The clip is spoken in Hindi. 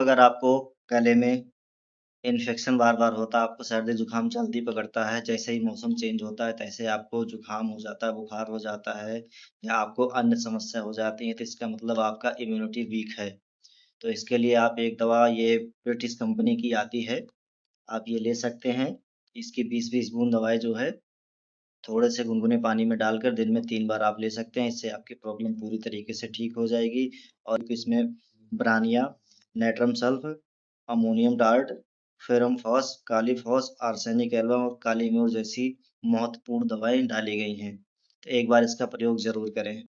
अगर आपको गले में इन्फेक्शन बार-बार होता है, आपको सर्दी-जुकाम जल्दी पकड़ता है, जैसे ही मौसम चेंज होता है, तैसे आपको जुकाम हो जाता है, बुखार हो जाता है या आपको अन्य समस्या हो जाती है, तो इसका मतलब आपका इम्यूनिटी वीक है। तो इसके लिए आप एक दवा ये ब्रिटिश कंपनी की आती है, आप ये ले सकते हैं। इसकी 20-20 बूँद दवाई जो है, थोड़े से गुनगुने पानी में डालकर दिन में 3 बार आप ले सकते हैं। इससे आपकी प्रॉब्लम पूरी तरीके से ठीक हो जाएगी और इसमें Bryonia, natrum sulph, ammonium tart, ferrum phos, kali phos, arsenic album और काली म्यूर जैसी महत्वपूर्ण दवाएँ डाली गई हैं। तो एक बार इसका प्रयोग ज़रूर करें।